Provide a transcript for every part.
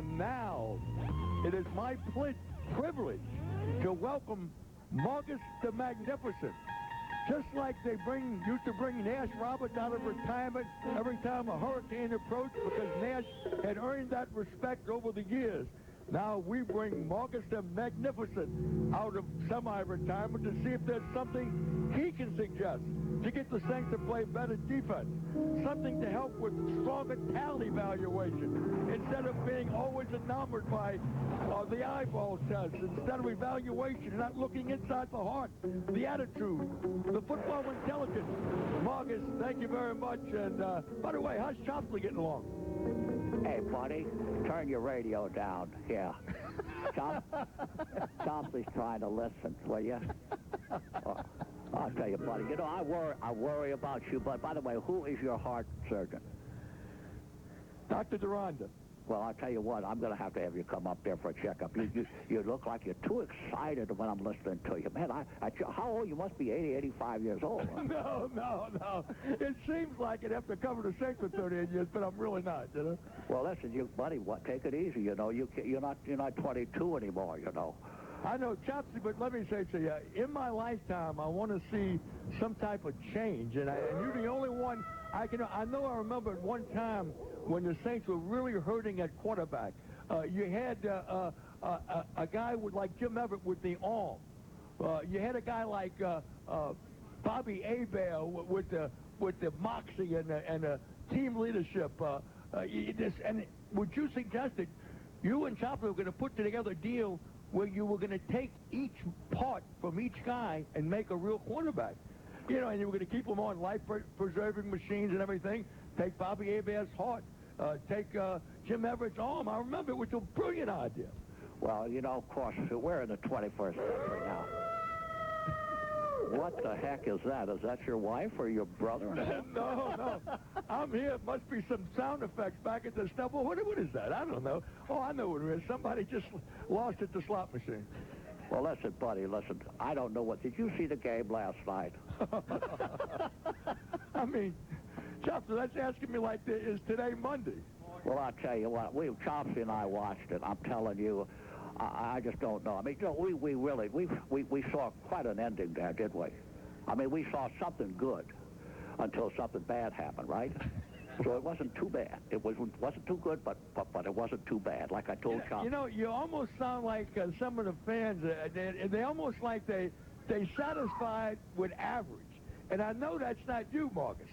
And now, it is my privilege to welcome Morgus the Magnificent. Just like they used to bring Nash Roberts out of retirement every time a hurricane approached because Nash had earned that respect over the years. Now we bring Morgus the Magnificent out of semi-retirement to see if there's something he can suggest to get the Saints to play better defense, something to help with stronger talent evaluation, instead of being always enamored by the eyeball test, instead of evaluation, not looking inside the heart, the attitude, the football intelligence. Morgus, thank you very much. And by the way, how's Chopsley getting along? Hey, buddy, turn your radio down. Yeah. Chopsley's trying to listen, will you? I'll tell you, buddy, you know, I worry about you, but by the way, who is your heart surgeon? Dr. Duranda. Well, I'll tell you what, I'm going to have you come up there for a checkup. You look like you're too excited when I'm listening to you. Man, how old? You must be 80, 85 years old. Huh? No. It seems like it after covering the Saints for 38 years, but I'm really not, you know? Well, listen, buddy, take it easy, you know. You're not 22 anymore, you know. I know, Chopsy, but let me say to you, in my lifetime, I want to see some type of change, and you're the only one I remember at one time when the Saints were really hurting at quarterback. You had a guy like Jim Everett with the arm. You had a guy like Bobby Hebert with the moxie and the team leadership. And would you suggest that you and Chopper were going to put together a deal where you were going to take each part from each guy and make a real quarterback? You know, and you were going to keep them on life-preserving machines and everything. Take Bobby Hebert's heart. Take Jim Everett's arm. I remember it was a brilliant idea. Well, you know, of course, we're in the 21st century now. What the heck is that? Is that your wife or your brother? No. I'm here. It must be some sound effects back at the stuff. Well, what is that? I don't know. Oh, I know what it is. Somebody just lost at the slot machine. Well, listen, buddy, listen. I don't know what. Did you see the game last night? I mean, Chopsy, that's asking me like, is today Monday? Well, I'll tell you what. Chopsy and I watched it. I'm telling you, I just don't know. I mean, you know, we saw quite an ending there, didn't we? I mean, we saw something good until something bad happened, right? So it wasn't too bad. It wasn't too good, but it wasn't too bad, like I told Chopsy. You know, you almost sound like some of the fans. They almost like they satisfied with average. And I know that's not you, Morgus.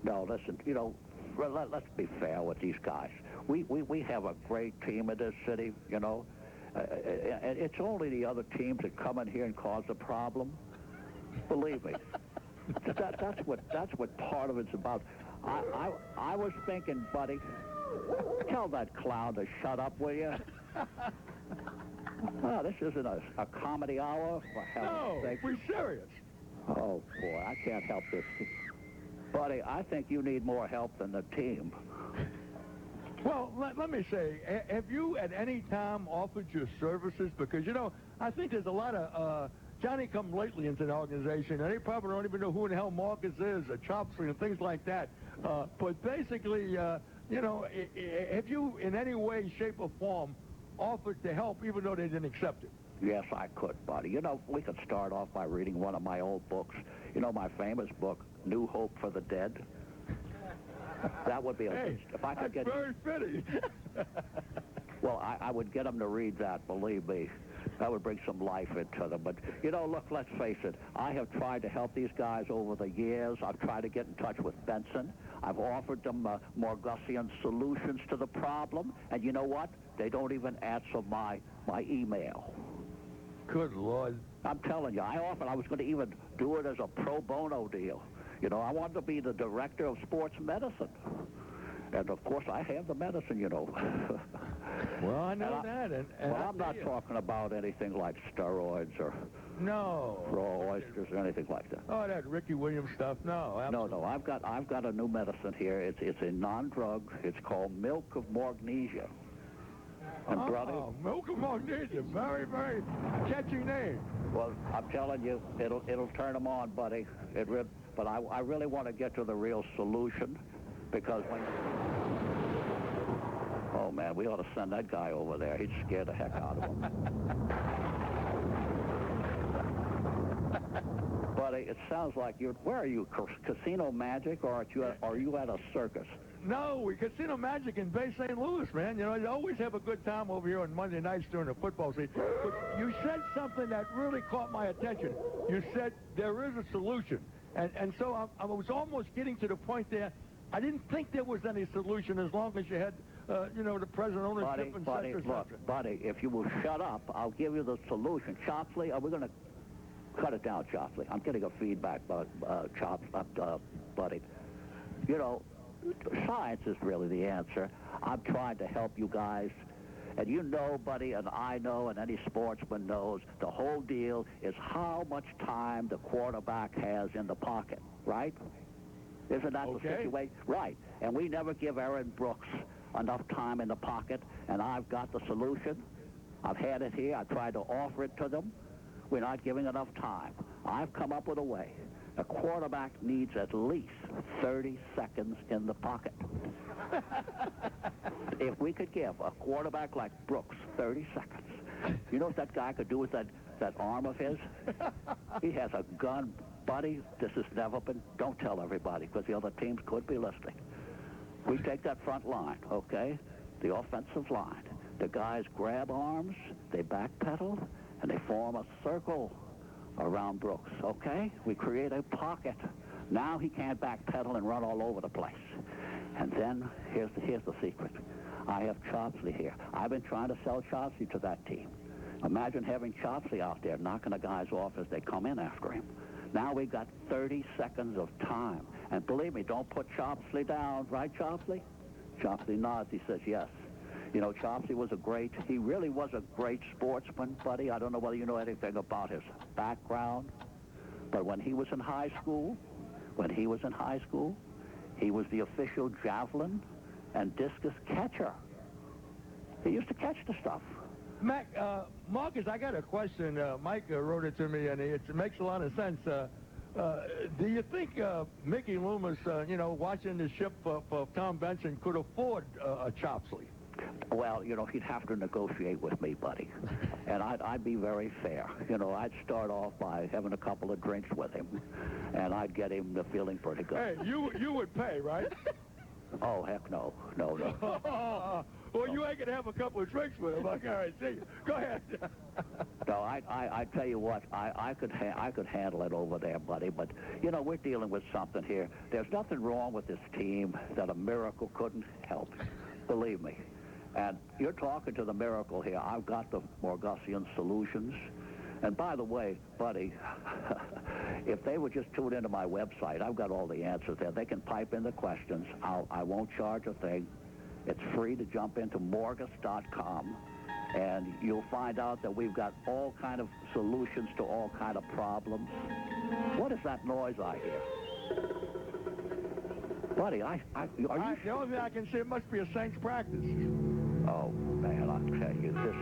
No, listen, you know, let's be fair with these guys. We have a great team in this city, you know. And it's only the other teams that come in here and cause a problem. Believe me. That's what part of it's about. I was thinking, buddy, tell that clown to shut up, will you? Oh, this isn't a comedy hour. For heaven's sake. We're serious. Oh, boy, I can't help this. Buddy, I think you need more help than the team. Well, let me say, have you at any time offered your services? Because, you know, I think there's a lot of Johnny-come-lately into the organization, and they probably don't even know who in the hell Morgus is, or Chopsley, and things like that. But basically, you know, have you in any way, shape, or form offered to help, even though they didn't accept it? Yes, I could, buddy. You know, we could start off by reading one of my old books. You know, my famous book, New Hope for the Dead. That would be if I could that's very fitting. Well, I would get them to read that, believe me. That would bring some life into them. But, you know, look, let's face it. I have tried to help these guys over the years. I've tried to get in touch with Benson. I've offered them Morgusian solutions to the problem. And you know what? They don't even answer my email. Good Lord. I'm telling you, I was going to even do it as a pro bono deal. You know, I wanted to be the director of sports medicine. And, of course, I have the medicine, you know. Well, I know that. And I'm not talking about anything like steroids or raw oysters or anything like that. Oh, that Ricky Williams stuff? No, absolutely. No. I've got a new medicine here. It's a non-drug. It's called Milk of Magnesia. And brother, Milk of Magnesia. Very, very catchy name. Well, I'm telling you, it'll turn them on, buddy. But I really want to get to the real solution, because when... Oh, man. man, we ought to send that guy over there. He'd scare the heck out of him. Buddy, it sounds like you're, where are you, Casino Magic, or are you at a circus? No, Casino Magic in Bay St. Louis, man. You know, you always have a good time over here on Monday nights during the football season. But you said something that really caught my attention. You said there is a solution. And so I was almost getting to the point there. I didn't think there was any solution as long as you had, you know, the present ownership and Buddy, look, Buddy, if you will shut up, I'll give you the solution. Chopsley, are we going to cut it down, Chopsley? I'm getting a feedback, Buddy. You know, science is really the answer. I'm trying to help you guys. And you know, Buddy, and I know, and any sportsman knows, the whole deal is how much time the quarterback has in the pocket, right? Isn't that the situation? Right. And we never give Aaron Brooks enough time in the pocket, and I've got the solution. I've had it here. I've tried to offer it to them. We're not giving enough time. I've come up with a way. A quarterback needs at least 30 seconds in the pocket. If we could give a quarterback like Brooks 30 seconds, you know what that guy could do with that arm of his? He has a gun. Buddy, this has never been, don't tell everybody, because the other teams could be listening. We take that front line, okay? The offensive line. The guys grab arms, they backpedal, and they form a circle around Brooks, okay? We create a pocket. Now he can't backpedal and run all over the place. And then, here's the secret. I have Chopsley here. I've been trying to sell Chopsley to that team. Imagine having Chopsley out there knocking the guys off as they come in after him. Now we've got 30 seconds of time. And believe me, don't put Chopsley down. Right, Chopsley? Chopsley nods. He says yes. You know, Chopsley he really was a great sportsman, Buddy. I don't know whether you know anything about his background. But when he was in high school, he was the official javelin and discus catcher. He used to catch the stuff. Marcus, I got a question. Mike wrote it to me, and it makes a lot of sense. Do you think Mickey Loomis, you know, watching the ship of Tom Benson, could afford a Chopsley? Well, you know, he'd have to negotiate with me, Buddy. And I'd be very fair. You know, I'd start off by having a couple of drinks with him, and I'd get him the feeling pretty good. Hey, you would pay, right? Oh, heck no. Well, you ain't going to have a couple of drinks with him. All right, see you. Go ahead. No, I tell you what, I could handle it over there, Buddy, but, you know, we're dealing with something here. There's nothing wrong with this team that a miracle couldn't help. Believe me. And you're talking to the miracle here. I've got the Morgusian solutions. And by the way, Buddy, if they would just tune into my website, I've got all the answers there. They can pipe in the questions. I won't charge a thing. It's free to jump into Morgus.com, and you'll find out that we've got all kind of solutions to all kind of problems. What is that noise I hear? Buddy, are you the only thing I can say, it must be a Saints practice. Oh, man, I'll tell you, this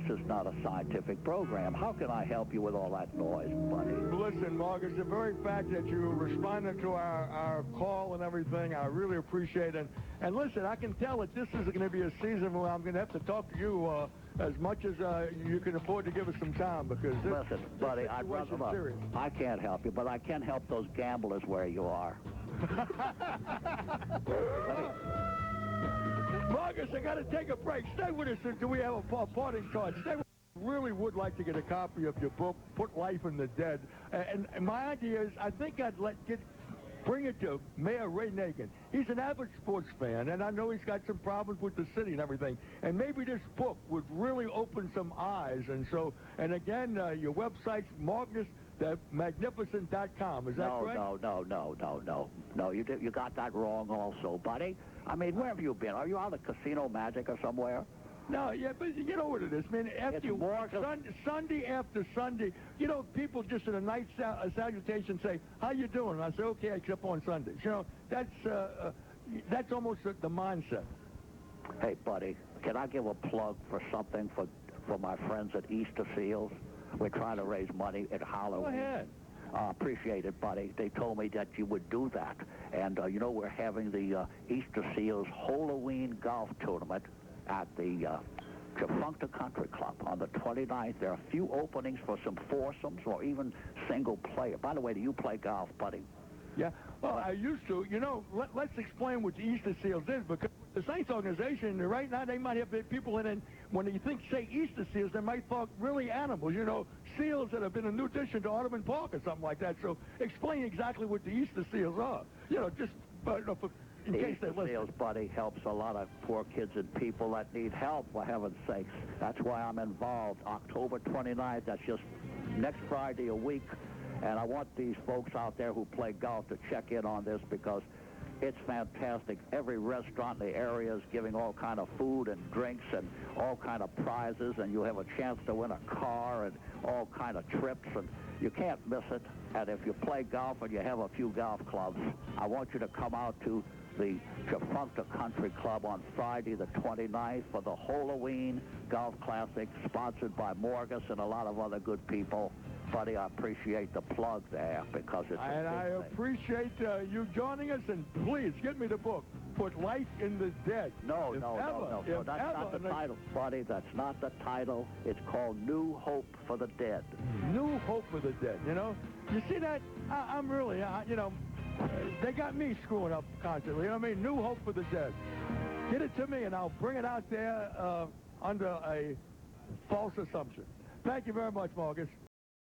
is not a scientific program. How can I help you with all that noise, Buddy? Listen, Margus, the very fact that you responded to our call and everything, I really appreciate it. And listen, I can tell that this is going to be a season where I'm going to have to talk to you as much as you can afford to give us some time, because listen, Buddy, I can't help you, but I can help those gamblers where you are. Margus, I got to take a break. Stay with us until we have a parting card. Stay with us. I really would like to get a copy of your book, Put Life in the Dead. And my idea is, I think I'd bring it to Mayor Ray Nagin. He's an avid sports fan, and I know he's got some problems with the city and everything. And maybe this book would really open some eyes. And again, your website's MorgusTheMagnificent.com. Is that correct? No. You got that wrong also, Buddy. I mean, where have you been? Are you out at Casino Magic or somewhere? No, yeah, but you know what it is, man. Sunday after Sunday, you know, people just in a nice salutation say, "How you doing?" And I say, "Okay," except on Sundays. You know, that's almost the mindset. Hey, Buddy, can I give a plug for something for my friends at Easter Seals? We're trying to raise money at Halloween. Go ahead. Appreciate it, buddy. They told me that you would do that. And, you know, we're having the Easter Seals Halloween golf tournament at the Defunct Country Club on the 29th. There are a few openings for some foursomes or even single player. By the way, do you play golf, buddy? Yeah, well, I used to. You know, let's explain what the Easter Seals is, because the Saints organization, right now, they might have people in it. When you say Easter Seals, they might thought really animals, you know, seals that have been a new addition to Audubon Park or something like that. So explain exactly what the Easter Seals are. You know, just in case they listen. Seals, buddy, helps a lot of poor kids and people that need help, for heaven's sakes. That's why I'm involved. October 29th, that's just next Friday a week. And I want these folks out there who play golf to check in on this, because it's fantastic. Every restaurant in the area is giving all kind of food and drinks and all kind of prizes, and you have a chance to win a car and all kind of trips, and you can't miss it. And if you play golf and you have a few golf clubs, I want you to come out to the Defunct Country Club on Friday the 29th for the Halloween Golf Classic, sponsored by Morgus and a lot of other good people. Buddy, I appreciate the plug there, because it's and I appreciate you joining us, and please get me the book, Put Life in the Dead. No, that's not the title, buddy. That's not the title. It's called New Hope for the Dead. New Hope for the Dead, you know? You see that? I'm really, you know, they got me screwing up constantly. You know what I mean? New Hope for the Dead. Get it to me, and I'll bring it out there under a false assumption. Thank you very much, Morgus.